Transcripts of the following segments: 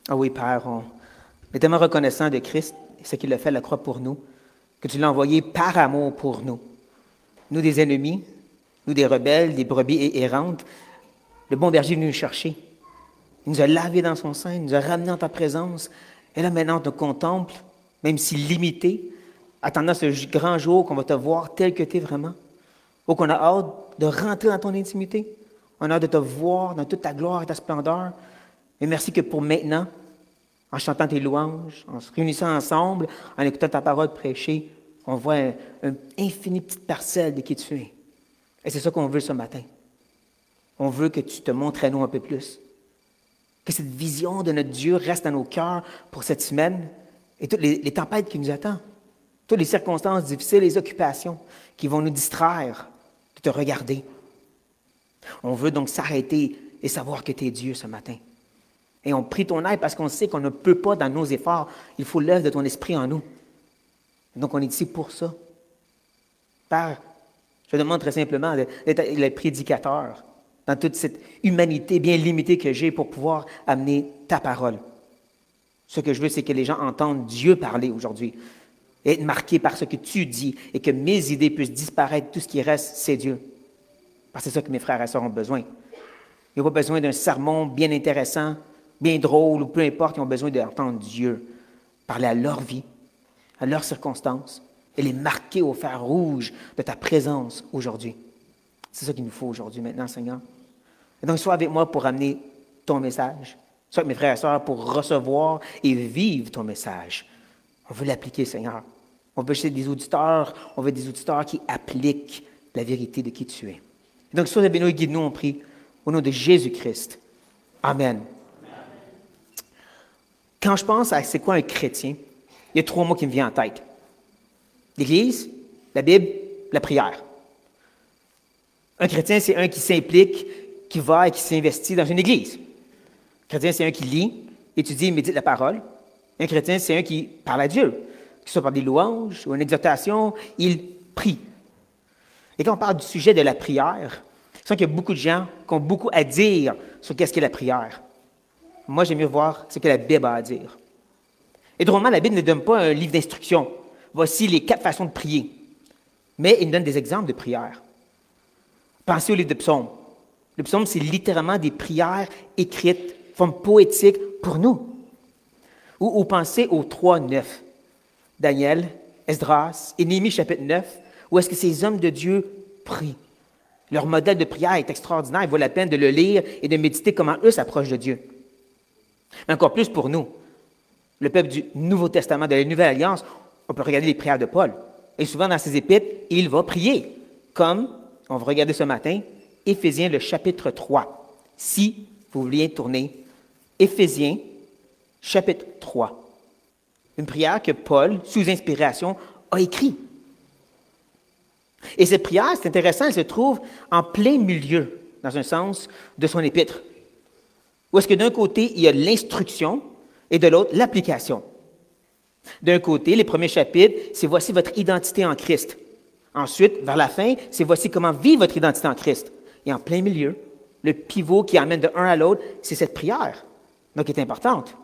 Ah oui, Père, on est tellement reconnaissant de Christ et ce qu'il a fait à la croix pour nous, que tu l'as envoyé par amour pour nous. Nous des ennemis, nous des rebelles, des brebis errantes, le bon berger est venu nous chercher. Il nous a lavés dans son sein, il nous a ramenés en ta présence. Et là, maintenant, on te contemple, même si limité, attendant ce grand jour qu'on va te voir tel que tu es vraiment. Oh, qu'on a hâte de rentrer dans ton intimité. On a hâte de te voir dans toute ta gloire et ta splendeur. Et merci que pour maintenant, en chantant tes louanges, en se réunissant ensemble, en écoutant ta parole prêchée, on voit une infinie petite parcelle de qui tu es. Et c'est ça qu'on veut ce matin. On veut que tu te montres à nous un peu plus. Que cette vision de notre Dieu reste dans nos cœurs pour cette semaine et toutes les tempêtes qui nous attendent, toutes les circonstances difficiles, les occupations qui vont nous distraire de te regarder. On veut donc s'arrêter et savoir que tu es Dieu ce matin. Et on prie ton aide parce qu'on sait qu'on ne peut pas dans nos efforts. Il faut l'œuvre de ton esprit en nous. Donc on est ici pour ça. Père, je te demande très simplement d'être le prédicateur dans toute cette humanité bien limitée que j'ai pour pouvoir amener ta parole. Ce que je veux, c'est que les gens entendent Dieu parler aujourd'hui, et être marqués par ce que tu dis, et que mes idées puissent disparaître. Tout ce qui reste, c'est Dieu. Parce que c'est ça que mes frères et sœurs ont besoin. Ils n'ont pas besoin d'un sermon bien intéressant, bien drôle, ou peu importe, ils ont besoin d'entendre Dieu parler à leur vie, à leurs circonstances, et les marquer au fer rouge de ta présence aujourd'hui. C'est ça qu'il nous faut aujourd'hui, maintenant, Seigneur. Et donc, sois avec moi pour amener ton message. Sois avec mes frères et sœurs pour recevoir et vivre ton message. On veut l'appliquer, Seigneur. On veut des auditeurs, on veut des auditeurs qui appliquent la vérité de qui tu es. Et donc, sois avec nous et guide-nous, on prie, au nom de Jésus-Christ. Amen. Quand je pense à c'est quoi un chrétien, il y a 3 mots qui me viennent en tête. L'Église, la Bible, la prière. Un chrétien, c'est un qui s'implique, qui va et qui s'investit dans une église. Un chrétien, c'est un qui lit, étudie et médite la parole. Un chrétien, c'est un qui parle à Dieu, que ce soit par des louanges ou une exhortation, il prie. Et quand on parle du sujet de la prière, je sens qu'il y a beaucoup de gens qui ont beaucoup à dire sur qu'est-ce qu'est la prière. Moi, j'aime mieux voir ce que la Bible a à dire. Et drôlement, la Bible ne donne pas un livre d'instructions. Voici les 4 façons de prier. Mais il nous donne des exemples de prière. Pensez au livre de Psaumes. Le psaume, c'est littéralement des prières écrites, forme poétique pour nous. Ou pensez au 3-9. Daniel, Esdras, et Néhémie chapitre 9, où est-ce que ces hommes de Dieu prient. Leur modèle de prière est extraordinaire. Il vaut la peine de le lire et de méditer comment eux s'approchent de Dieu. Mais encore plus pour nous, le peuple du Nouveau Testament, de la Nouvelle Alliance, on peut regarder les prières de Paul. Et souvent dans ses épîtres, il va prier, comme on va regarder ce matin, Éphésiens, le chapitre 3. Si vous vouliez tourner, Éphésiens, chapitre 3. Une prière que Paul, sous inspiration, a écrite. Et cette prière, c'est intéressant, elle se trouve en plein milieu, dans un sens, de son épître. Où est-ce que d'un côté, il y a l'instruction et de l'autre, l'application. D'un côté, les premiers chapitres, c'est « Voici votre identité en Christ ». Ensuite, vers la fin, c'est « Voici comment vivre votre identité en Christ ». Et en plein milieu, le pivot qui amène de un à l'autre, c'est cette prière, donc qui est importante.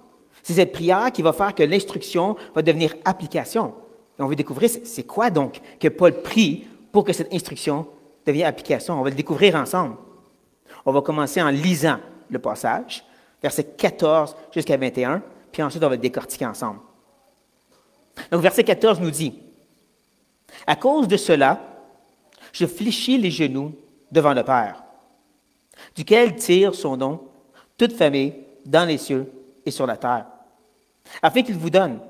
C'est cette prière qui va faire que l'instruction va devenir application. Et on va découvrir c'est quoi donc que Paul prie pour que cette instruction devienne application. On va le découvrir ensemble. On va commencer en lisant le passage, versets 14 jusqu'à 21, puis ensuite on va le décortiquer ensemble. Donc verset 14 nous dit, « À cause de cela, je fléchis les genoux devant le Père, duquel tire son nom toute famille dans les cieux et sur la terre, afin qu'il vous donne,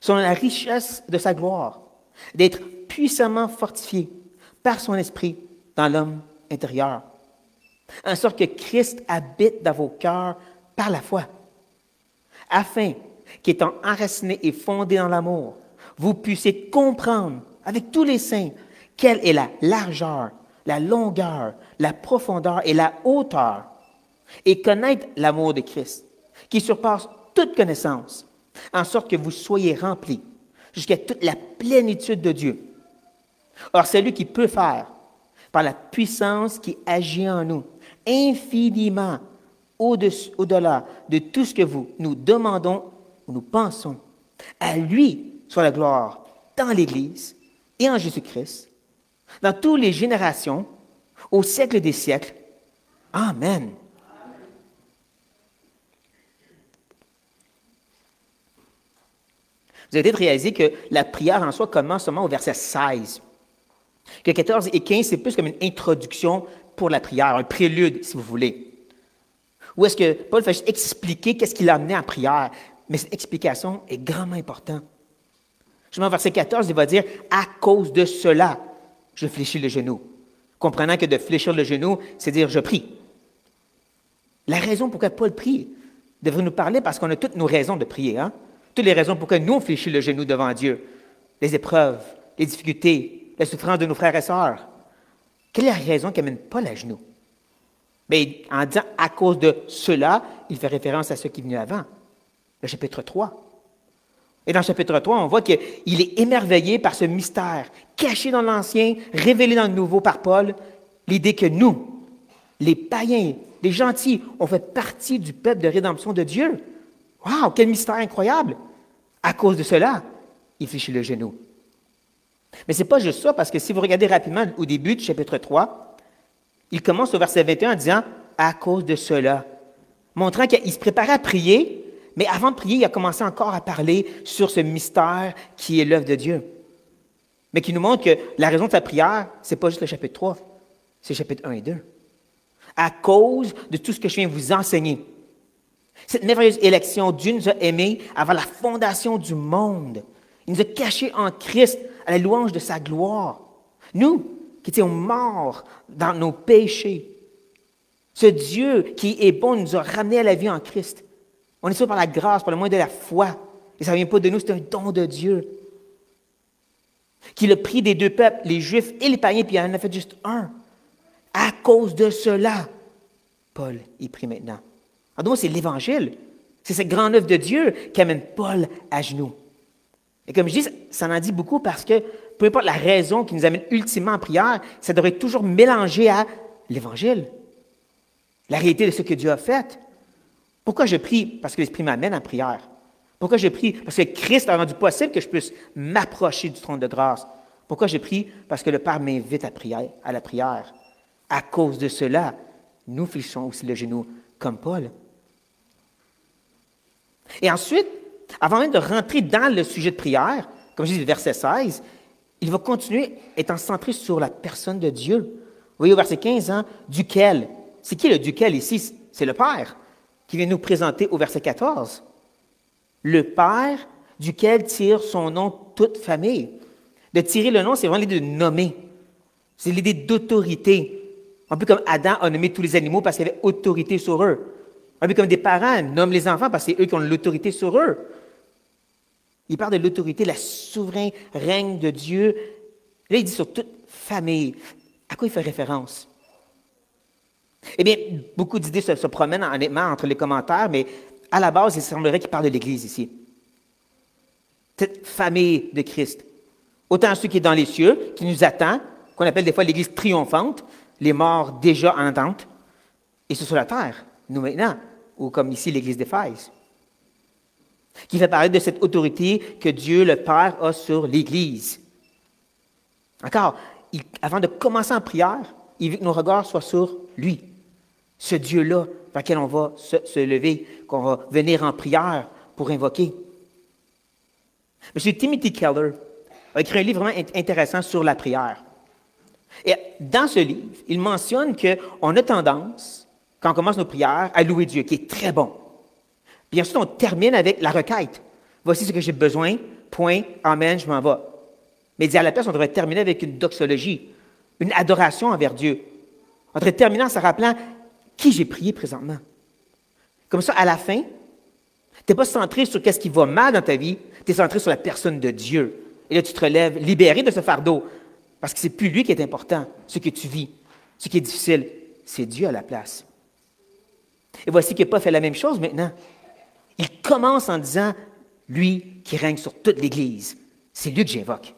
selon la richesse de sa gloire, d'être puissamment fortifié par son esprit dans l'homme intérieur, en sorte que Christ habite dans vos cœurs par la foi, afin qu'étant enraciné et fondé dans l'amour, vous puissiez comprendre avec tous les saints quelle est la largeur, la longueur, la profondeur et la hauteur, et connaître l'amour de Christ, qui surpasse toute connaissance, en sorte que vous soyez remplis jusqu'à toute la plénitude de Dieu. Or, c'est lui qui peut faire, par la puissance qui agit en nous, infiniment au-delà de tout ce que nous demandons ou nous pensons. À lui soit la gloire dans l'Église et en Jésus-Christ, dans toutes les générations, au siècle des siècles. Amen. Vous avez peut-être réalisé que la prière en soi commence seulement au verset 16. Que 14 et 15, c'est plus comme une introduction pour la prière, un prélude, si vous voulez. Ou est-ce que Paul fait juste expliquer qu'est-ce qui l'a amené en prière? Mais cette explication est grandement importante. Justement, verset 14, il va dire « À cause de cela, je fléchis le genou ». Comprenant que de fléchir le genou, c'est dire « je prie ». La raison pourquoi Paul prie devrait nous parler parce qu'on a toutes nos raisons de prier. Hein? Toutes les raisons pourquoi nous, on fléchit le genou devant Dieu. Les épreuves, les difficultés, la souffrance de nos frères et sœurs. Quelle est la raison qui amène Paul à genoux? Mais en disant « à cause de cela », il fait référence à ce qui est venu avant, le chapitre 3. Et dans le chapitre 3, on voit qu'il est émerveillé par ce mystère, caché dans l'Ancien, révélé dans le Nouveau par Paul, l'idée que nous, les païens, les gentils, on fait partie du peuple de rédemption de Dieu. Wow, quel mystère incroyable! À cause de cela, il fléchit le genou. Mais ce n'est pas juste ça, parce que si vous regardez rapidement au début du chapitre 3, il commence au verset 21 en disant « à cause de cela », montrant qu'il se préparait à prier, mais avant de prier, il a commencé encore à parler sur ce mystère qui est l'œuvre de Dieu. Mais qui nous montre que la raison de sa prière, ce n'est pas juste le chapitre 3, c'est le chapitre 1 et 2. À cause de tout ce que je viens de vous enseigner. Cette merveilleuse élection, Dieu nous a aimés avant la fondation du monde. Il nous a cachés en Christ à la louange de sa gloire. Nous, qui étions morts dans nos péchés, ce Dieu qui est bon nous a ramenés à la vie en Christ. On est sauvé par la grâce, par le moyen de la foi. Et ça ne vient pas de nous, c'est un don de Dieu. Qu'il a pris des deux peuples, les Juifs et les païens, puis il en a fait juste un. À cause de cela, Paul y prie maintenant. En d'autres mots, c'est l'Évangile. C'est cette grande œuvre de Dieu qui amène Paul à genoux. Et comme je dis, ça en dit beaucoup parce que peu importe la raison qui nous amène ultimement en prière, ça devrait être toujours mélangé à l'Évangile. La réalité de ce que Dieu a fait. Pourquoi je prie? Parce que l'Esprit m'amène en prière. Pourquoi je prie? Parce que Christ a rendu possible que je puisse m'approcher du trône de grâce. Pourquoi je prie? Parce que le Père m'invite à la prière. À cause de cela, nous fléchissons aussi le genou comme Paul. Et ensuite, avant même de rentrer dans le sujet de prière, comme je dis, le verset 16, il va continuer étant centré sur la personne de Dieu. Vous voyez au verset 15, hein, duquel. C'est qui le duquel ici? C'est le Père qui vient nous présenter au verset 14. Le Père duquel tire son nom toute famille. De tirer le nom, c'est vraiment l'idée de nommer. C'est l'idée d'autorité. Un peu comme Adam a nommé tous les animaux parce qu'il avait autorité sur eux. Un peu comme des parents nomment les enfants parce que c'est eux qui ont l'autorité sur eux. Il parle de l'autorité, la souverain règne de Dieu. Là, il dit sur toute famille. À quoi il fait référence? Eh bien, beaucoup d'idées se promènent honnêtement entre les commentaires, mais à la base, il semblerait qu'il parle de l'Église ici. Cette famille de Christ. Autant ceux qui sont dans les cieux, qui nous attend, qu'on appelle des fois l'Église triomphante, les morts déjà en attente, et ceux sur la terre, nous maintenant, ou comme ici l'Église d'Éphèse, qui fait parler de cette autorité que Dieu le Père a sur l'Église. Encore, avant de commencer en prière, il veut que nos regards soient sur lui, ce Dieu-là vers lequel on va se lever, qu'on va venir en prière pour invoquer. M. Timothy Keller a écrit un livre vraiment intéressant sur la prière. Et dans ce livre, il mentionne qu'on a tendance, quand on commence nos prières, à louer Dieu, qui est très bon. Puis ensuite, on termine avec la requête. Voici ce que j'ai besoin, point, amen, je m'en vais. Mais dit à la place, on devrait terminer avec une doxologie, une adoration envers Dieu. On devrait terminer en se rappelant qui j'ai prié présentement. Comme ça, à la fin, tu n'es pas centré sur ce qui va mal dans ta vie, tu es centré sur la personne de Dieu. Et là, tu te relèves libéré de ce fardeau, parce que ce n'est plus lui qui est important, ce que tu vis, ce qui est difficile, c'est Dieu à la place. Et voici qu'il n'a pas fait la même chose maintenant. Il commence en disant, lui qui règne sur toute l'Église, c'est lui que j'invoque.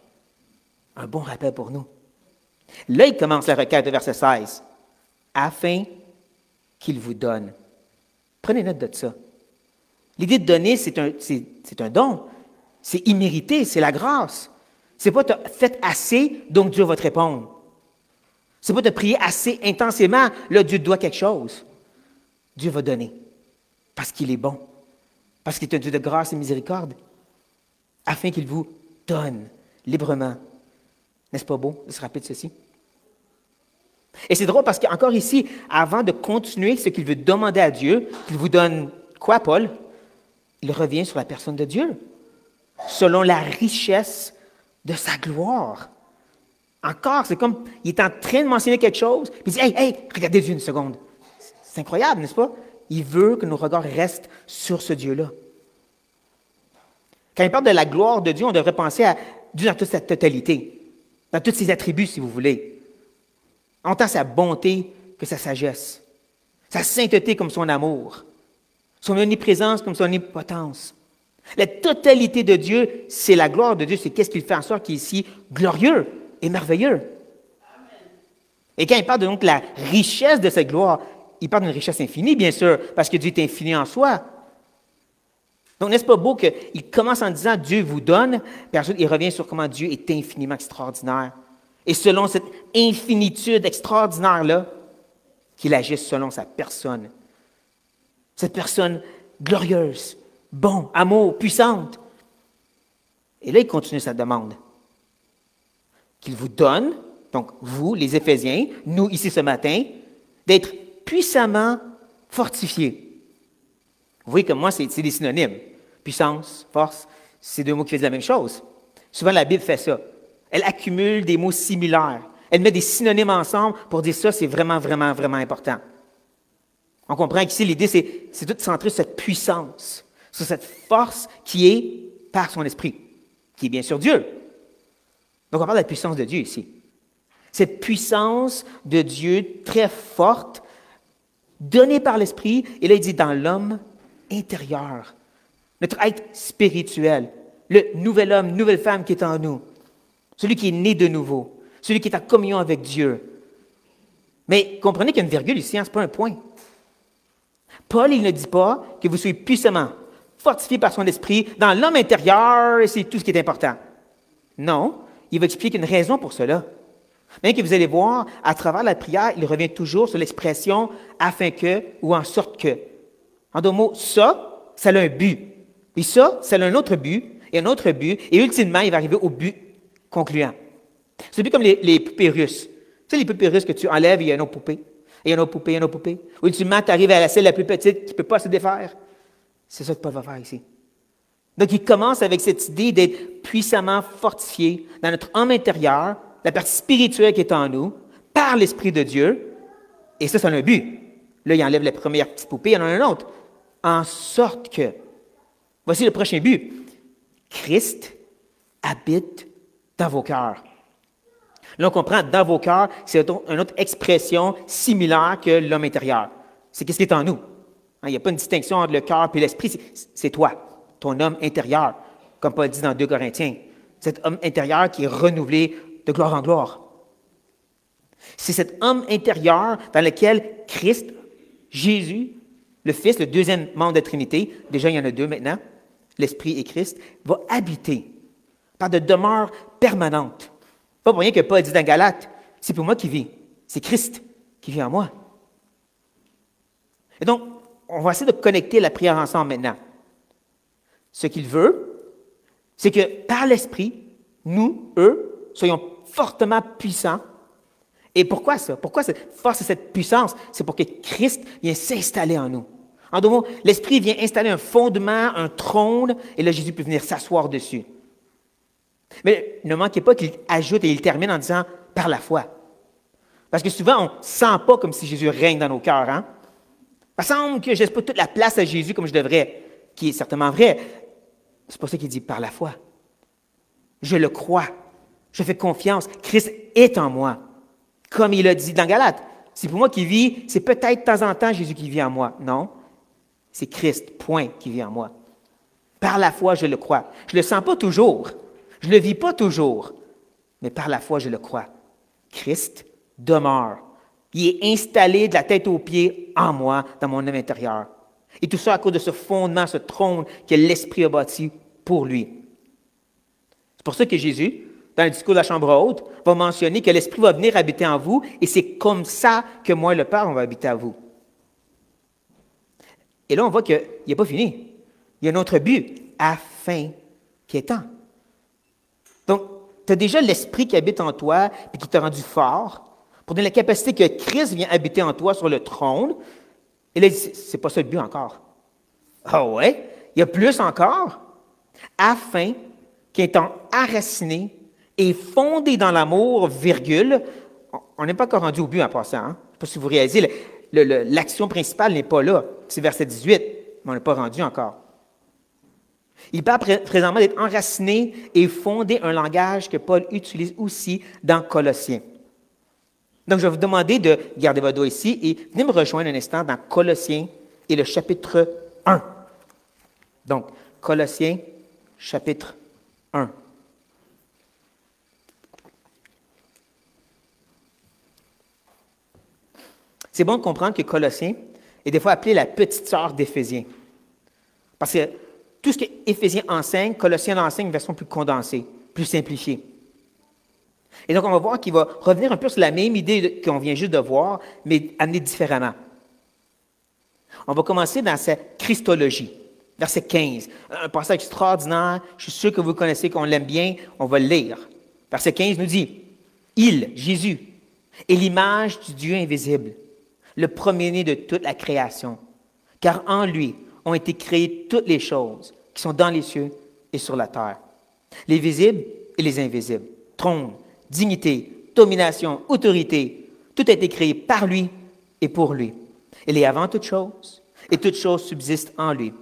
Un bon rappel pour nous. Là, il commence la requête de verset 16, afin qu'il vous donne Prenez note de ça. L'idée de donner, c'est un don. C'est immérité, c'est la grâce. C'est pas « tu as fait assez, donc Dieu va te répondre ». C'est pas de prier assez intensément, là, Dieu te doit quelque chose. Dieu va donner, parce qu'il est bon, parce qu'il est un Dieu de grâce et miséricorde, afin qu'il vous donne librement. N'est-ce pas beau de se rappeler de ceci? Et c'est drôle parce qu'encore ici, avant de continuer ce qu'il veut demander à Dieu, qu'il vous donne quoi, Paul? Il revient sur la personne de Dieu, selon la richesse de sa gloire. Encore, c'est comme, il est en train de mentionner quelque chose, puis il dit, hey, regardez Dieu une seconde. C'est incroyable, n'est-ce pas? Il veut que nos regards restent sur ce Dieu-là. Quand il parle de la gloire de Dieu, on devrait penser à Dieu dans toute sa totalité, dans tous ses attributs, si vous voulez. Autant sa bonté que sa sagesse, sa sainteté comme son amour, son omniprésence comme son omnipotence. La totalité de Dieu, c'est la gloire de Dieu, c'est qu'est-ce qu'il fait en sorte qu'il est ici glorieux et merveilleux. Et quand il parle de donc la richesse de cette gloire, il parle d'une richesse infinie, bien sûr, parce que Dieu est infini en soi. Donc, n'est-ce pas beau qu'il commence en disant « Dieu vous donne », puis ensuite il revient sur comment Dieu est infiniment extraordinaire. Et selon cette infinitude extraordinaire-là, qu'il agisse selon sa personne. Cette personne glorieuse, bon, amour, puissante. Et là, il continue sa demande. Qu'il vous donne, donc vous, les Éphésiens, nous ici ce matin, d'être puissamment fortifiés. Vous voyez comme moi, c'est des synonymes. Puissance, force, c'est deux mots qui font la même chose. Souvent, la Bible fait ça. Elle accumule des mots similaires. Elle met des synonymes ensemble pour dire ça, c'est vraiment, vraiment, vraiment important. On comprend qu'ici, l'idée, c'est tout centré sur cette puissance, sur cette force qui est par son esprit, qui est bien sûr Dieu. Donc, on parle de la puissance de Dieu ici. Cette puissance de Dieu très forte, donnée par l'esprit, et là, il dit dans l'homme intérieur, notre être spirituel, le nouvel homme, nouvelle femme qui est en nous, celui qui est né de nouveau, celui qui est en communion avec Dieu. Mais comprenez qu'il y a une virgule ici, ce n'est pas un point. Paul, il ne dit pas que vous soyez puissamment fortifiés par son esprit dans l'homme intérieur, et c'est tout ce qui est important. Non, il va expliquer une raison pour cela. Bien que vous allez voir, à travers la prière, il revient toujours sur l'expression « afin que » ou « en sorte que ». En d'autres mots, ça a un but. Et ça a un autre but, et un autre but, et ultimement, il va arriver au but concluant. C'est un peu comme les poupées russes. Tu sais, les poupées russes que tu enlèves, il y a une autre poupée, et une autre poupée, et une autre poupée. Ultimement, tu arrives à la celle la plus petite qui ne peut pas se défaire. C'est ça que Paul va faire ici. Donc, il commence avec cette idée d'être puissamment fortifié dans notre homme intérieur, la partie spirituelle qui est en nous, par l'Esprit de Dieu, et ça a un but. Là, il enlève la première petite poupée, il y en a un autre. En sorte que, voici le prochain but, Christ habite dans vos cœurs. Là, on comprend, dans vos cœurs, c'est une autre expression similaire que l'homme intérieur. C'est qu'est-ce qui est en nous. Il n'y a pas une distinction entre le cœur et l'esprit, c'est toi, ton homme intérieur, comme Paul dit dans 2 Corinthiens. Cet homme intérieur qui est renouvelé de gloire en gloire. C'est cet homme intérieur dans lequel Christ, Jésus, le Fils, le deuxième membre de la Trinité, déjà il y en a deux maintenant, l'Esprit et Christ, va habiter par de demeures permanentes. Pas pour rien que Paul dit dans Galates, c'est pour moi qui vis, c'est Christ qui vit en moi. Et donc, on va essayer de connecter la prière ensemble maintenant. Ce qu'il veut, c'est que par l'Esprit, nous, eux, soyons fortement puissants. Et pourquoi ça? Pourquoi cette force et cette puissance? C'est pour que Christ vienne s'installer en nous. En d'autres mots, l'Esprit vient installer un fondement, un trône, et là, Jésus peut venir s'asseoir dessus. Mais ne manquez pas qu'il ajoute et il termine en disant « par la foi ». Parce que souvent, on ne sent pas comme si Jésus règne dans nos cœurs. Hein? Il me semble que je ne laisse pas toute la place à Jésus comme je devrais, qui est certainement vrai. C'est pour ça qu'il dit « par la foi ». Je le crois. Je fais confiance. Christ est en moi. Comme il a dit dans Galates. C'est pour moi qui vis, c'est peut-être de temps en temps Jésus qui vit en moi. Non. C'est Christ, point, qui vit en moi. Par la foi, je le crois. Je ne le sens pas toujours. Je ne le vis pas toujours. Mais par la foi, je le crois. Christ demeure. Il est installé de la tête aux pieds en moi, dans mon âme intérieure. Et tout ça à cause de ce fondement, ce trône que l'Esprit a bâti pour lui. C'est pour ça que Jésus, dans le discours de la chambre haute, va mentionner que l'Esprit va venir habiter en vous et c'est comme ça que moi et le Père, on va habiter à vous. Et là, on voit qu'il n'est pas fini. Il y a un autre but, afin qu'il est temps. Donc, tu as déjà l'Esprit qui habite en toi et qui t'a rendu fort pour donner la capacité que Christ vient habiter en toi sur le trône. Et là, c'est pas ça le but encore. Ah ouais? Il y a plus encore. Afin qu'étant enraciné et fondé dans l'amour, virgule, on n'est pas encore rendu au but en passant. Hein? Je ne sais pas si vous réalisez, l'action principale n'est pas là. C'est verset 18, mais on n'est pas rendu encore. Il parle présentement d'être enraciné et fondé, un langage que Paul utilise aussi dans Colossiens. Donc, je vais vous demander de garder votre doigt ici et venez me rejoindre un instant dans Colossiens et le chapitre 1. Donc, Colossiens, chapitre 1. C'est bon de comprendre que Colossiens est des fois appelé la petite sœur d'Éphésiens. Parce que tout ce que Éphésiens enseigne, Colossiens enseigne une version plus condensée, plus simplifiée. Et donc, on va voir qu'il va revenir un peu sur la même idée qu'on vient juste de voir, mais amenée différemment. On va commencer dans sa Christologie, verset 15. Un passage extraordinaire, je suis sûr que vous connaissez, qu'on l'aime bien, on va le lire. Verset 15 nous dit, « Il, Jésus, est l'image du Dieu invisible, le premier-né de toute la création, car en lui ont été créées toutes les choses qui sont dans les cieux et sur la terre, les visibles et les invisibles, trône, dignité, domination, autorité, tout a été créé par lui et pour lui. Il est avant toute chose, et toute chose subsiste en lui.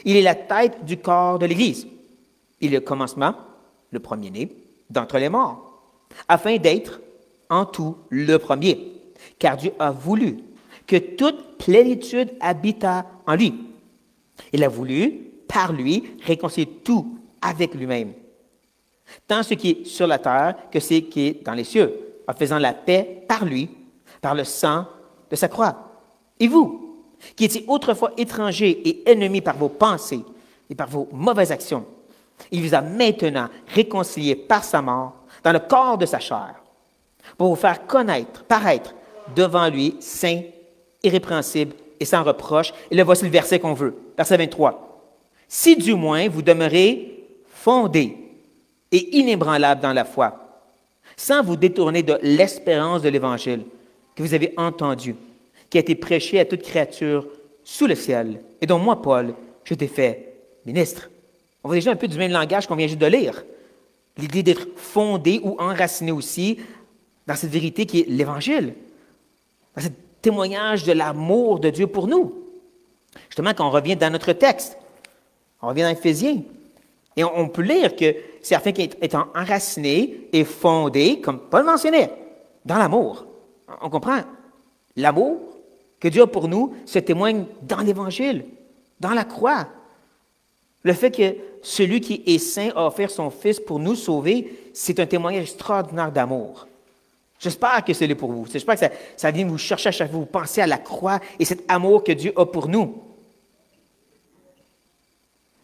Il est la tête du corps de l'Église. Il est le commencement, le premier-né, d'entre les morts, afin d'être en tout le premier. Car Dieu a voulu que toute plénitude habitât en lui. Il a voulu, par lui, réconcilier tout avec lui-même, tant ce qui est sur la terre que ce qui est dans les cieux, en faisant la paix par lui, par le sang de sa croix. Et vous, qui étiez autrefois étrangers et ennemis par vos pensées et par vos mauvaises actions, il vous a maintenant réconciliés par sa mort dans le corps de sa chair, pour vous faire paraître devant lui, saint, irrépréhensible et sans reproche. Et là, voici le verset qu'on veut. Verset 23. « Si du moins vous demeurez fondés et inébranlables dans la foi, sans vous détourner de l'espérance de l'Évangile que vous avez entendu, qui a été prêché à toute créature sous le ciel, et dont moi, Paul, je t'ai fait ministre. » On voit déjà un peu du même langage qu'on vient juste de lire. L'idée d'être fondé ou enraciné aussi dans cette vérité qui est l'Évangile, dans ce témoignage de l'amour de Dieu pour nous. Justement, quand on revient dans notre texte, on revient dans Éphésiens, et on peut lire que c'est afin qu'étant enraciné et fondé, comme Paul mentionnait, dans l'amour. On comprend l'amour que Dieu a pour nous se témoigne dans l'Évangile, dans la croix. Le fait que celui qui est saint a offert son Fils pour nous sauver, c'est un témoignage extraordinaire d'amour. J'espère que c'est l'est pour vous. J'espère que ça vient vous chercher à chaque fois, vous pensez à la croix et cet amour que Dieu a pour nous.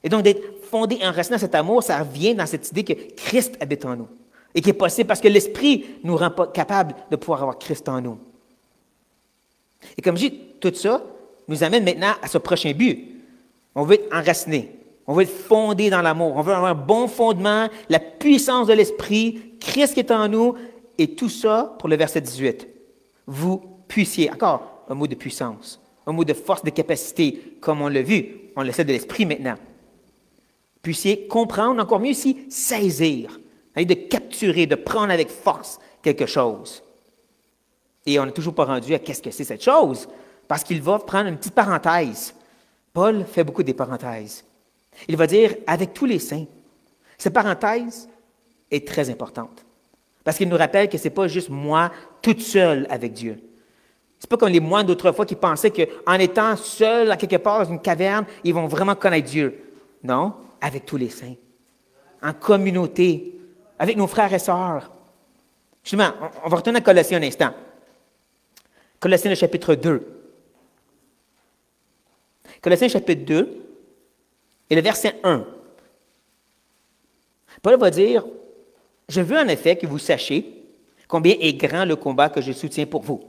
Et donc, d'être fondé et enraciné dans cet amour, ça revient dans cette idée que Christ habite en nous. Et qui est possible parce que l'Esprit nous rend pas capable de pouvoir avoir Christ en nous. Et comme je dis, tout ça nous amène maintenant à ce prochain but. On veut être enraciné. On veut être fondé dans l'amour. On veut avoir un bon fondement, la puissance de l'Esprit, Christ qui est en nous, et tout ça pour le verset 18. Vous puissiez, encore un mot de puissance, un mot de force, de capacité, comme on l'a vu, on le sait de l'Esprit maintenant. Puissiez comprendre, encore mieux ici, saisir, de capturer, de prendre avec force quelque chose. Et on n'est toujours pas rendu à qu'est-ce que c'est cette chose, parce qu'il va prendre une petite parenthèse. Paul fait beaucoup des parenthèses. Il va dire « avec tous les saints ». Cette parenthèse est très importante, parce qu'il nous rappelle que ce n'est pas juste moi toute seule avec Dieu. Ce n'est pas comme les moines d'autrefois qui pensaient qu'en étant seuls à quelque part dans une caverne, ils vont vraiment connaître Dieu. Non, avec tous les saints, en communauté, avec nos frères et sœurs. Justement, on va retourner à Colossiens un instant. Colossiens, le chapitre 2. Colossiens chapitre 2 et le verset 1. Paul va dire, « Je veux en effet que vous sachiez combien est grand le combat que je soutiens pour vous,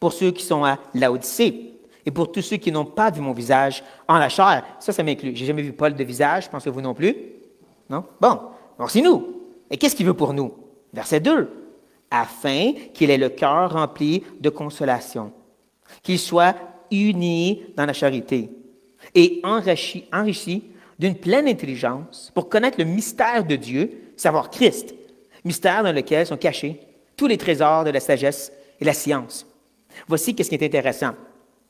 pour ceux qui sont à Laodicée et pour tous ceux qui n'ont pas vu mon visage en la chair. » Ça m'inclut. Je n'ai jamais vu Paul de visage, je pense que vous non plus. Non? Bon, alors c'est nous. Et qu'est-ce qu'il veut pour nous? Verset 2. « Afin qu'il ait le cœur rempli de consolation, qu'il soit uni dans la charité et enrichi d'une pleine intelligence pour connaître le mystère de Dieu, savoir Christ, mystère dans lequel sont cachés tous les trésors de la sagesse et la science. » Voici ce qui est intéressant.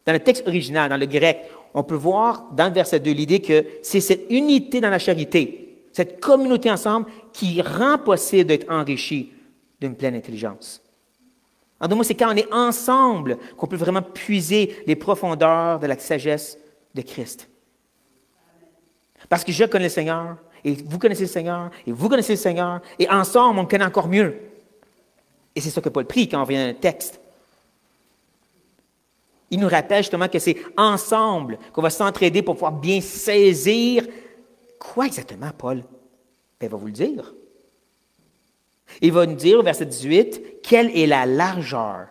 Dans le texte original, dans le grec, on peut voir dans le verset 2 l'idée que c'est cette unité dans la charité, cette communauté ensemble qui rend possible d'être enrichi d'une pleine intelligence. En d'autres mots, c'est quand on est ensemble qu'on peut vraiment puiser les profondeurs de la sagesse de Christ. Parce que je connais le Seigneur, et vous connaissez le Seigneur, et vous connaissez le Seigneur, et ensemble, on le connaît encore mieux. Et c'est ça que Paul prie quand on vient dans le texte. Il nous rappelle justement que c'est ensemble qu'on va s'entraider pour pouvoir bien saisir. Quoi exactement, Paul? Ben, il va vous le dire. Il va nous dire au verset 18, quelle est la largeur,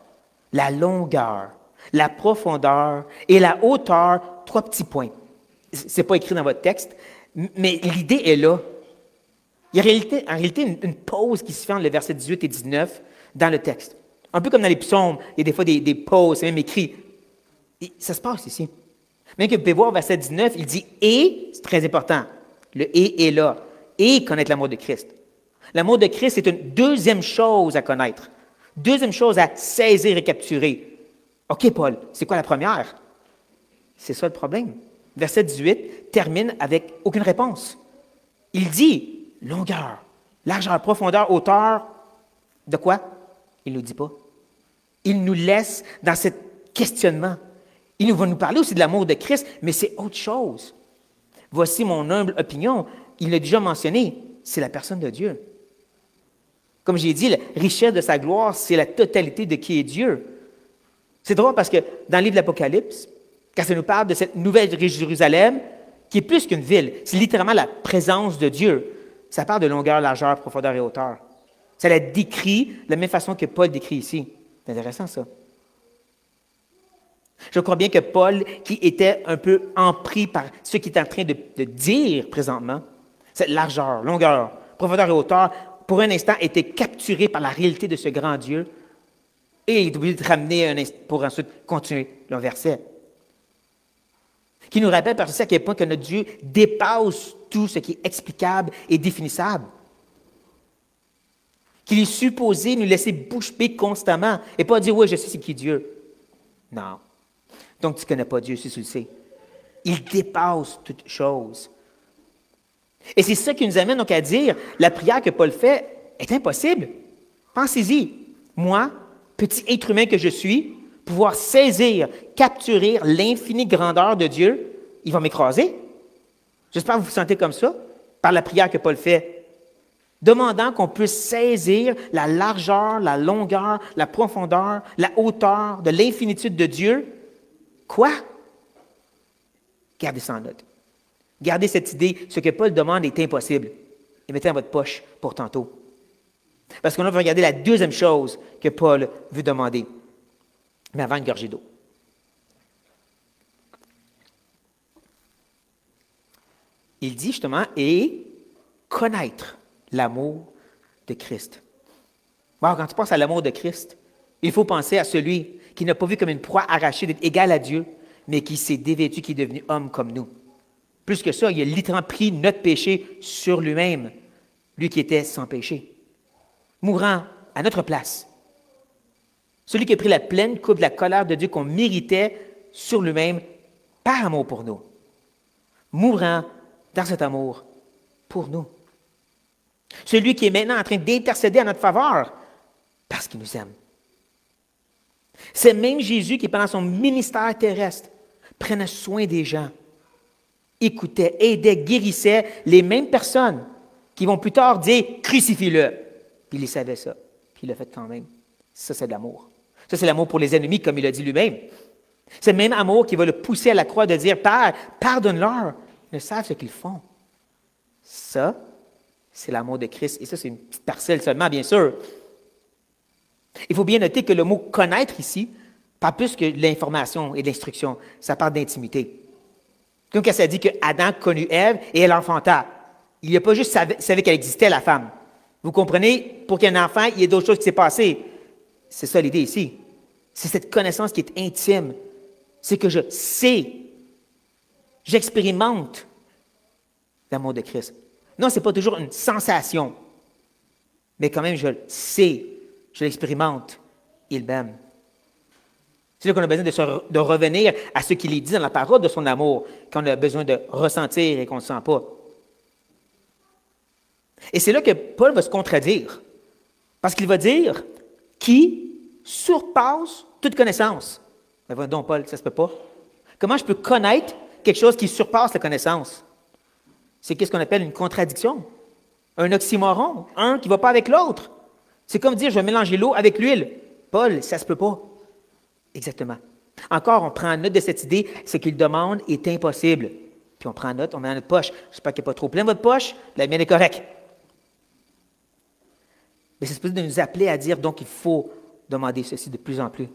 la longueur, la profondeur et la hauteur, 3 petits points. Ce n'est pas écrit dans votre texte, mais l'idée est là. Il y a en réalité une pause qui se fait entre les versets 18 et 19 dans le texte. Un peu comme dans les psaumes, il y a des fois des pauses, c'est même écrit. Et ça se passe ici. Même que vous pouvez voir au verset 19, il dit « et », c'est très important. Le « et » est là. « Et connaître l'amour de Christ ». L'amour de Christ, c'est une deuxième chose à connaître. Deuxième chose à saisir et capturer. OK, Paul, c'est quoi la première? C'est ça le problème. Verset 18 termine avec aucune réponse. Il dit longueur, largeur, profondeur, hauteur. De quoi? Il ne nous dit pas. Il nous laisse dans ce questionnement. Il va nous parler aussi de l'amour de Christ, mais c'est autre chose. Voici mon humble opinion. Il l'a déjà mentionné, c'est la personne de Dieu. Comme j'ai dit, la richesse de sa gloire, c'est la totalité de qui est Dieu. C'est drôle parce que dans le livre de l'Apocalypse, quand ça nous parle de cette nouvelle Jérusalem, qui est plus qu'une ville, c'est littéralement la présence de Dieu. Ça parle de longueur, largeur, profondeur et hauteur. Ça la décrit de la même façon que Paul décrit ici. C'est intéressant, ça. Je crois bien que Paul, qui était un peu empris par ce qu'il est en train de dire présentement, cette largeur, longueur, profondeur et hauteur, pour un instant, était capturé par la réalité de ce grand Dieu et il est obligé de ramener pour ensuite continuer le verset. Qui nous rappelle par ça à quel point que notre Dieu dépasse tout ce qui est explicable et définissable. Qu'il est supposé nous laisser bouche bée constamment et pas dire « oui, je sais c'est qui Dieu ». Non. Donc, tu ne connais pas Dieu si tu le sais. Il dépasse toute chose. Et c'est ça qui nous amène donc à dire, la prière que Paul fait est impossible. Pensez-y. Moi, petit être humain que je suis, pouvoir saisir, capturer l'infinie grandeur de Dieu, il va m'écraser. J'espère que vous vous sentez comme ça, par la prière que Paul fait, demandant qu'on puisse saisir la largeur, la longueur, la profondeur, la hauteur de l'infinitude de Dieu. Quoi? Gardez ça en note. Gardez cette idée, ce que Paul demande est impossible. Et mettez dans votre poche pour tantôt. Parce qu'on va regarder la deuxième chose que Paul veut demander. Mais avant une gorgée d'eau. Il dit justement, et connaître l'amour de Christ. Wow, quand tu penses à l'amour de Christ, il faut penser à celui qui n'a pas vu comme une proie arrachée d'être égal à Dieu, mais qui s'est dévêtu, qui est devenu homme comme nous. Plus que ça, il a littéralement pris notre péché sur lui-même, lui qui était sans péché, mourant à notre place. Celui qui a pris la pleine coupe de la colère de Dieu qu'on méritait sur lui-même par amour pour nous, mourant dans cet amour pour nous. Celui qui est maintenant en train d'intercéder en notre faveur parce qu'il nous aime. C'est même Jésus qui, pendant son ministère terrestre, prenait soin des gens, écoutait, aidait, guérissait les mêmes personnes qui vont plus tard dire « crucifie-le ». Puis il savait ça, puis il l'a fait quand même. Ça, c'est de l'amour. Ça, c'est l'amour pour les ennemis, comme il a dit lui-même. C'est le même amour qui va le pousser à la croix de dire, Père, pardonne-leur, ils ne savent ce qu'ils font. Ça, c'est l'amour de Christ. Et ça, c'est une petite parcelle seulement, bien sûr. Il faut bien noter que le mot « connaître » ici, pas plus que l'information et l'instruction, ça parle d'intimité. Comme quand ça dit que Adam connut Ève et elle enfanta. Il n'y a pas juste savait qu'elle existait, la femme. Vous comprenez? Pour qu'il y ait un enfant, il y a d'autres choses qui s'est passées. C'est ça l'idée ici. C'est cette connaissance qui est intime. C'est que je sais, j'expérimente l'amour de Christ. Non, ce n'est pas toujours une sensation, mais quand même, je le sais, je l'expérimente, il m'aime. C'est là qu'on a besoin de revenir à ce qu'il est dit dans la parole de son amour, qu'on a besoin de ressentir et qu'on ne le sent pas. Et c'est là que Paul va se contredire, parce qu'il va dire qui surpasse toute connaissance. Mais voyons donc, Paul, ça ne se peut pas. Comment je peux connaître quelque chose qui surpasse la connaissance? C'est qu'est-ce qu'on appelle une contradiction, un oxymoron, un qui ne va pas avec l'autre. C'est comme dire, je vais mélanger l'eau avec l'huile. Paul, ça ne se peut pas. Exactement. Encore, on prend note de cette idée, ce qu'il demande est impossible. Puis on prend note, on met dans notre poche. J'espère qu'il n'est pas trop plein votre poche, la mienne est correcte. Mais c'est supposé de nous appeler à dire, donc il faut demander ceci de plus en plus.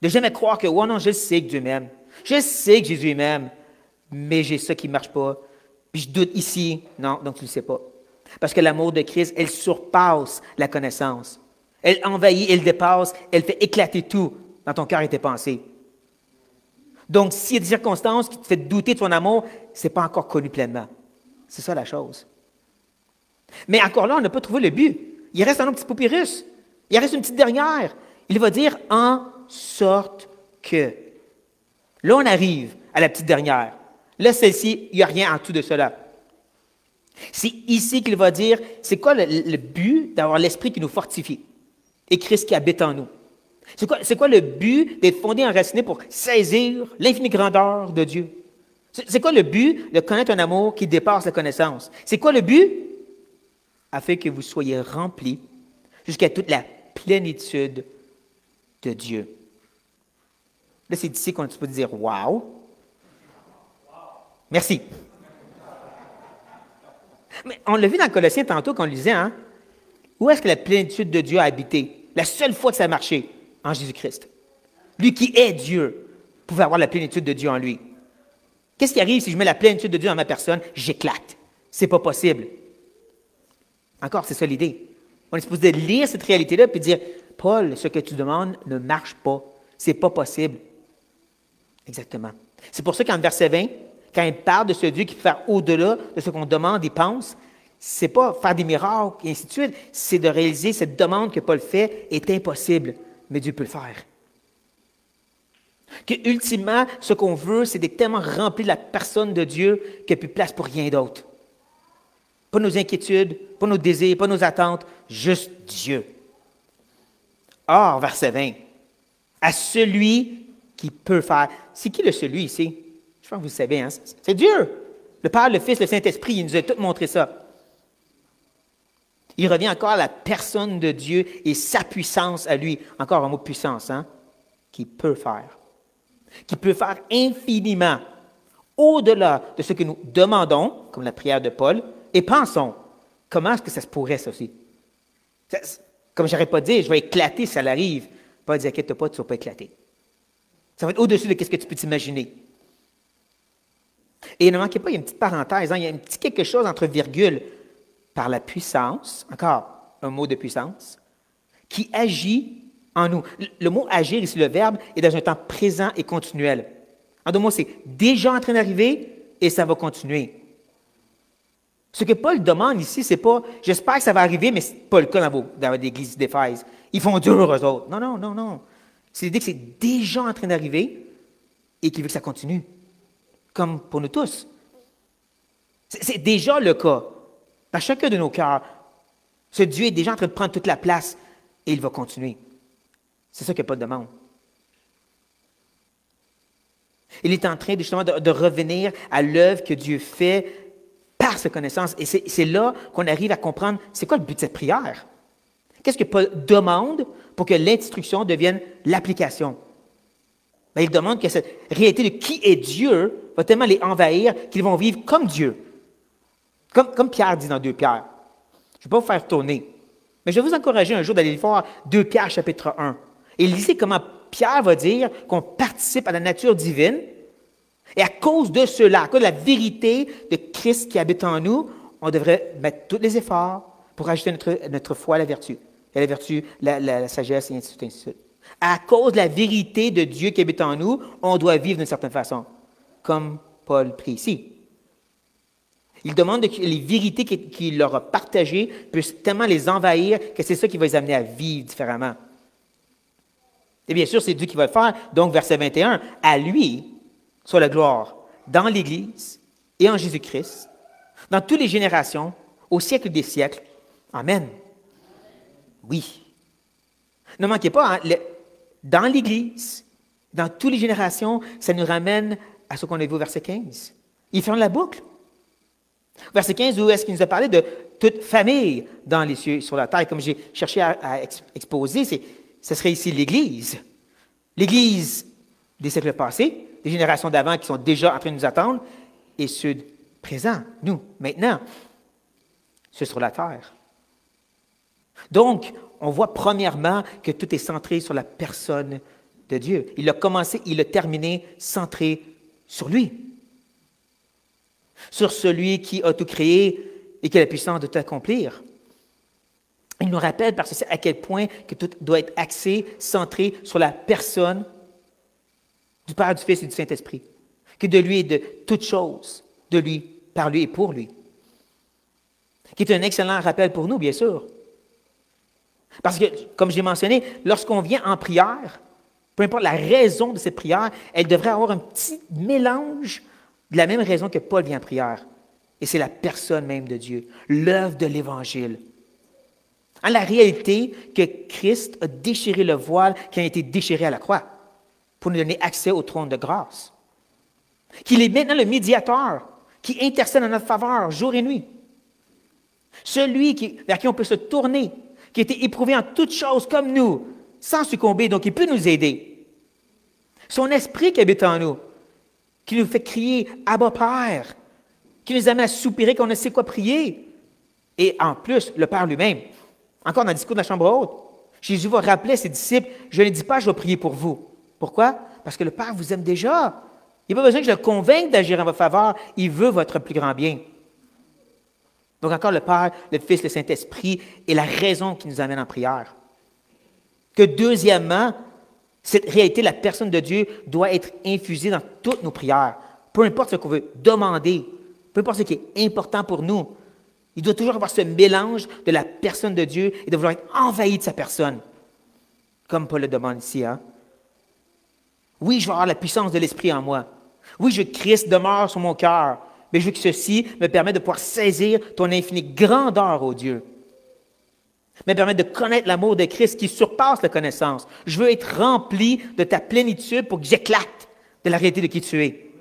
De jamais croire que, oh non, je sais que Dieu m'aime. Je sais que Jésus m'aime, mais j'ai ça qui ne marche pas. Puis je doute ici. Non, donc tu ne le sais pas. Parce que l'amour de Christ, elle surpasse la connaissance. Elle envahit, elle dépasse, elle fait éclater tout dans ton cœur et tes pensées. Donc, s'il y a des circonstances qui te font douter de son amour, ce n'est pas encore connu pleinement. C'est ça la chose. Mais encore là, on n'a pas trouvé le but. Il reste un autre petit papyrus. Il reste une petite dernière. Il va dire « en sorte que ». Là, on arrive à la petite dernière. Là, celle-ci, il n'y a rien en dessous de cela. C'est ici qu'il va dire, c'est quoi le but d'avoir l'Esprit qui nous fortifie et Christ qui habite en nous? C'est quoi le but d'être fondé, enraciné pour saisir l'infinie grandeur de Dieu? C'est quoi le but de connaître un amour qui dépasse la connaissance? C'est quoi le but? Afin que vous soyez remplis jusqu'à toute la plénitude de Dieu. Là, c'est ici qu'on peut dire « Wow! » Merci. Mais on l'a vu dans Colossiens tantôt qu'on le disait, hein? Où est-ce que la plénitude de Dieu a habité? La seule fois que ça a marché, en Jésus-Christ. Lui qui est Dieu pouvait avoir la plénitude de Dieu en lui. Qu'est-ce qui arrive si je mets la plénitude de Dieu dans ma personne? J'éclate. C'est pas possible. Encore, c'est ça l'idée. On est supposé lire cette réalité-là et dire, Paul, ce que tu demandes ne marche pas. C'est pas possible. Exactement. C'est pour ça qu'en verset 20, quand il parle de ce Dieu qui peut faire au-delà de ce qu'on demande et pense, c'est pas faire des miracles et ainsi de suite, c'est de réaliser cette demande que Paul fait est impossible, mais Dieu peut le faire. Que ultimement, ce qu'on veut, c'est d'être tellement rempli de la personne de Dieu qu'il n'y a plus de place pour rien d'autre. Pas nos inquiétudes, pas nos désirs, pas nos attentes, juste Dieu. Or, verset 20, à celui qui peut faire. C'est qui le celui ici? Je pense que vous le savez, hein? C'est Dieu. Le Père, le Fils, le Saint-Esprit, il nous a tous montré ça. Il revient encore à la personne de Dieu et sa puissance à lui. Encore un mot puissance, hein? Qui peut faire. Qui peut faire infiniment, au-delà de ce que nous demandons, comme la prière de Paul, et pensons, comment est-ce que ça se pourrait, ça aussi? Comme je n'aurais pas dit, je vais éclater si ça l'arrive. Paul dit, inquiète pas, tu ne vas pas éclater. Ça va être au-dessus de ce que tu peux t'imaginer. Et ne manquez pas, il y a une petite parenthèse, hein, il y a un petit quelque chose entre virgules, par la puissance, encore un mot de puissance, qui agit en nous. Le mot agir, ici, le verbe, est dans un temps présent et continuel. En deux mots, c'est déjà en train d'arriver et ça va continuer. Ce que Paul demande ici, c'est pas « j'espère que ça va arriver, mais ce n'est pas le cas dans l'église d'Éphèse. Ils font dur eux autres. » Non, non, non, non. C'est l'idée que c'est déjà en train d'arriver et qu'il veut que ça continue. Comme pour nous tous. C'est déjà le cas. Dans chacun de nos cœurs, ce Dieu est déjà en train de prendre toute la place et il va continuer. C'est ça que Paul demande. Il est en train justement de revenir à l'œuvre que Dieu fait par sa connaissance. Et c'est là qu'on arrive à comprendre c'est quoi le but de cette prière. Qu'est-ce que Paul demande pour que l'instruction devienne l'application? Mais il demande que cette réalité de qui est Dieu va tellement les envahir qu'ils vont vivre comme Dieu. Comme Pierre dit dans 2 Pierre. Je ne vais pas vous faire tourner. Mais je vais vous encourager un jour d'aller voir 2 Pierre chapitre 1. Et lisez comment Pierre va dire qu'on participe à la nature divine. Et à cause de cela, à cause de la vérité de Christ qui habite en nous, on devrait mettre tous les efforts pour ajouter notre foi à la vertu. Et la vertu, la sagesse, et ainsi de suite, ainsi de suite. À cause de la vérité de Dieu qui habite en nous, on doit vivre d'une certaine façon, comme Paul prie ici. Il demande que les vérités qu'il leur a partagées puissent tellement les envahir que c'est ça qui va les amener à vivre différemment. Et bien sûr, c'est Dieu qui va le faire. Donc, verset 21, à lui soit la gloire dans l'Église et en Jésus-Christ, dans toutes les générations, au siècle des siècles. Amen. Oui. Ne manquez pas, hein, dans l'Église, dans toutes les générations, ça nous ramène à ce qu'on a vu au verset 15. Il ferme la boucle. Verset 15, où est-ce qu'il nous a parlé de toute famille dans les cieux et sur la terre? Comme j'ai cherché à exposer, ce serait ici l'Église. L'Église des siècles passés, des générations d'avant qui sont déjà en train de nous attendre, et ceux présents, nous, maintenant, ceux sur la terre. Donc, on voit premièrement que tout est centré sur la personne de Dieu. Il a commencé, il a terminé centré sur lui. Sur celui qui a tout créé et qui a la puissance de tout accomplir. Il nous rappelle par ceci à quel point que tout doit être axé, centré sur la personne du Père, du Fils et du Saint-Esprit. Que de lui et de toutes choses, de lui, par lui et pour lui. Qui est un excellent rappel pour nous, bien sûr. Parce que, comme j'ai mentionné, lorsqu'on vient en prière, peu importe la raison de cette prière, elle devrait avoir un petit mélange de la même raison que Paul vient en prière. Et c'est la personne même de Dieu, l'œuvre de l'Évangile. En la réalité que Christ a déchiré le voile qui a été déchiré à la croix pour nous donner accès au trône de grâce. Qu'il est maintenant le médiateur qui intercède en notre faveur jour et nuit. Celui vers qui on peut se tourner, qui a été éprouvé en toutes choses comme nous, sans succomber, donc il peut nous aider. Son esprit qui habite en nous, qui nous fait crier « Abba Père », qui nous amène à soupirer qu'on ne sait quoi prier. Et en plus, le Père lui-même. Encore dans le discours de la chambre haute, Jésus va rappeler à ses disciples « Je ne dis pas, je vais prier pour vous. » Pourquoi? Parce que le Père vous aime déjà. Il n'y a pas besoin que je le convainque d'agir en votre faveur. Il veut votre plus grand bien. Donc encore le Père, le Fils, le Saint-Esprit est la raison qui nous amène en prière. Que deuxièmement, cette réalité, la personne de Dieu, doit être infusée dans toutes nos prières. Peu importe ce qu'on veut demander, peu importe ce qui est important pour nous, il doit toujours avoir ce mélange de la personne de Dieu et de vouloir être envahi de sa personne. Comme Paul le demande ici. Hein? Oui, je veux avoir la puissance de l'Esprit en moi. Oui, je veux que Christ demeure sur mon cœur. Mais je veux que ceci me permette de pouvoir saisir ton infinie grandeur, ô Dieu. Me permettre de connaître l'amour de Christ qui surpasse la connaissance. Je veux être rempli de ta plénitude pour que j'éclate de la réalité de qui tu es.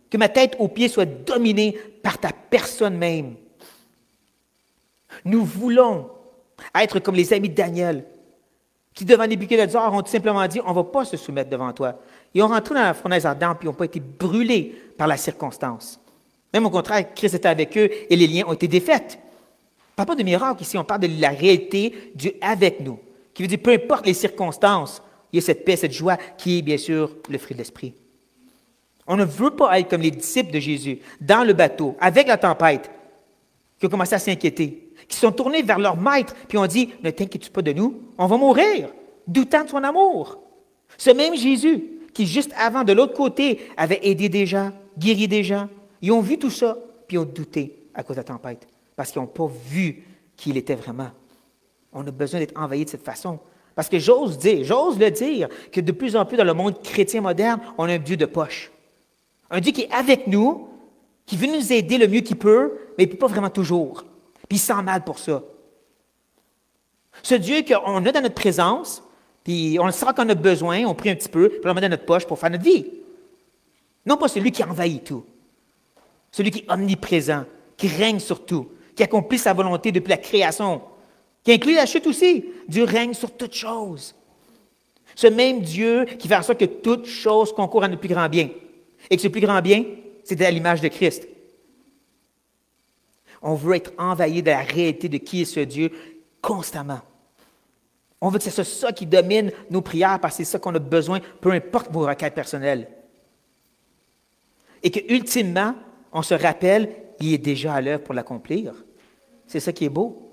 Que ma tête aux pieds soit dominée par ta personne même. Nous voulons être comme les amis de Daniel, qui devant Nebuchadnezzar ont tout simplement dit, on ne va pas se soumettre devant toi. Ils ont rentré dans la fournaise ardente et ils n'ont pas été brûlés par la circonstance. Même au contraire, Christ était avec eux et les liens ont été défaits. On ne parle pas de miracle ici, on parle de la réalité Dieu avec nous, qui veut dire peu importe les circonstances, il y a cette paix, cette joie qui est bien sûr le fruit de l'Esprit. On ne veut pas être comme les disciples de Jésus, dans le bateau, avec la tempête, qui ont commencé à s'inquiéter, qui se sont tournés vers leur maître, puis ont dit, ne t'inquiète pas de nous, on va mourir, doutant de son amour. Ce même Jésus, qui juste avant, de l'autre côté, avait aidé des gens, guéri des gens, ils ont vu tout ça, puis ils ont douté à cause de la tempête, parce qu'ils n'ont pas vu qui il était vraiment. On a besoin d'être envahi de cette façon. Parce que j'ose le dire, que de plus en plus dans le monde chrétien moderne, on a un Dieu de poche. Un Dieu qui est avec nous, qui veut nous aider le mieux qu'il peut, mais il ne peut pas vraiment toujours. Puis il sent mal pour ça. Ce Dieu qu'on a dans notre présence, puis on le sent qu'on a besoin, on prie un petit peu, puis on le met dans notre poche pour faire notre vie. Non pas celui qui envahit tout. Celui qui est omniprésent, qui règne sur tout, qui accomplit sa volonté depuis la création, qui inclut la chute aussi. Dieu règne sur toutes choses. Ce même Dieu qui fait en sorte que toute chose concourt à notre plus grand bien. Et que ce plus grand bien, c'est à l'image de Christ. On veut être envahi de la réalité de qui est ce Dieu constamment. On veut que ce soit ça qui domine nos prières parce que c'est ça qu'on a besoin, peu importe vos requêtes personnelles. Et que, ultimement, on se rappelle, il est déjà à l'œuvre pour l'accomplir. C'est ça qui est beau.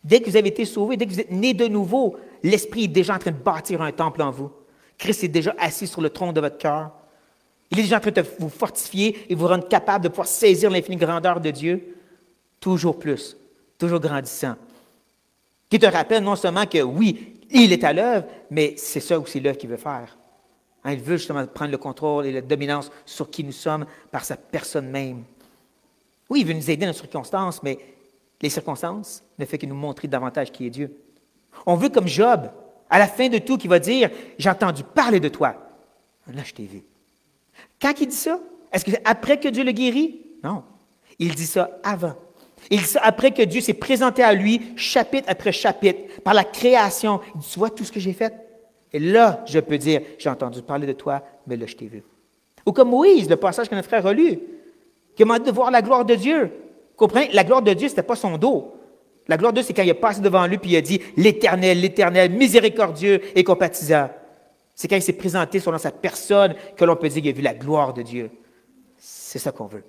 Dès que vous avez été sauvés, dès que vous êtes nés de nouveau, l'Esprit est déjà en train de bâtir un temple en vous. Christ est déjà assis sur le trône de votre cœur. Il est déjà en train de vous fortifier et vous rendre capable de pouvoir saisir l'infinie grandeur de Dieu. Toujours plus, toujours grandissant. Qui te rappelle non seulement que oui, il est à l'œuvre, mais c'est ça aussi l'œuvre qu'il veut faire. Hein, il veut justement prendre le contrôle et la dominance sur qui nous sommes par sa personne même. Oui, il veut nous aider dans les circonstances, mais les circonstances ne font que nous montrer davantage qui est Dieu. On veut comme Job, à la fin de tout, qui va dire « J'ai entendu parler de toi. Là, je t'ai vu. » Quand il dit ça, est-ce que c'est après que Dieu le guérit? Non. Il dit ça avant. Il dit ça après que Dieu s'est présenté à lui, chapitre après chapitre, par la création. Il dit, tu vois tout ce que j'ai fait? Et là, je peux dire, j'ai entendu parler de toi, mais là, je t'ai vu. Ou comme Moïse, le passage que notre frère a lu, qui a demandé de voir la gloire de Dieu. Vous comprenez? La gloire de Dieu, ce n'était pas son dos. La gloire de Dieu, c'est quand il est passé devant lui, puis il a dit, l'Éternel, l'Éternel, miséricordieux et compatissant. C'est quand il s'est présenté selon sa personne que l'on peut dire qu'il a vu la gloire de Dieu. C'est ça qu'on veut.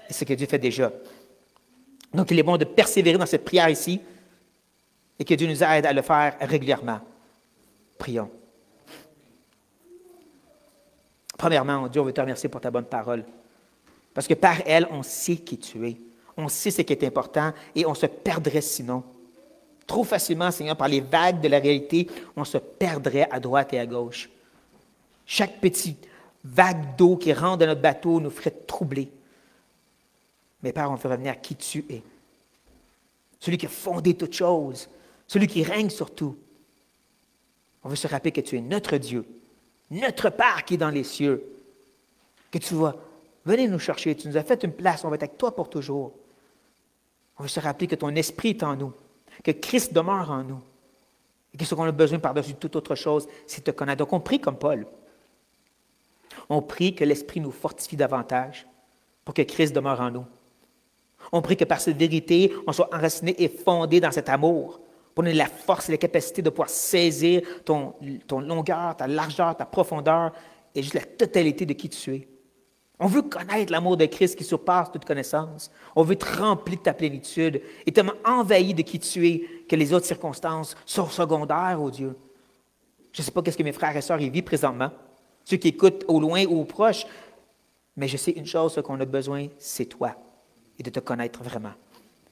Et c'est ce que Dieu fait déjà. Donc, il est bon de persévérer dans cette prière ici et que Dieu nous aide à le faire régulièrement. Prions. Premièrement, Dieu, on veut te remercier pour ta bonne parole. Parce que par elle, on sait qui tu es. On sait ce qui est important et on se perdrait sinon. Trop facilement, Seigneur, par les vagues de la réalité, on se perdrait à droite et à gauche. Chaque petite vague d'eau qui rentre dans notre bateau nous ferait troubler. Mais Père, on veut revenir à qui tu es. Celui qui a fondé toutes choses, celui qui règne sur tout. On veut se rappeler que tu es notre Dieu, notre Père qui est dans les cieux, que tu vas venir nous chercher, tu nous as fait une place, on va être avec toi pour toujours. On veut se rappeler que ton esprit est en nous, que Christ demeure en nous, et que ce qu'on a besoin par-dessus toute autre chose, c'est de te connaître. Donc on prie comme Paul. On prie que l'Esprit nous fortifie davantage pour que Christ demeure en nous. On prie que par cette vérité, on soit enraciné et fondé dans cet amour, pour donner la force et la capacité de pouvoir saisir ton longueur, ta largeur, ta profondeur et juste la totalité de qui tu es. On veut connaître l'amour de Christ qui surpasse toute connaissance. On veut être rempli de ta plénitude et tellement envahi de qui tu es que les autres circonstances sont secondaires, oh Dieu. Je ne sais pas qu'est-ce que mes frères et sœurs y vivent présentement, ceux qui écoutent au loin ou au proche, mais je sais une chose, ce qu'on a besoin, c'est toi et de te connaître vraiment.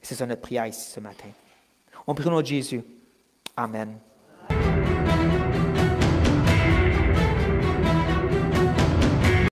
C'est ça notre prière ici ce matin. On prie au nom de Jésus. Amen.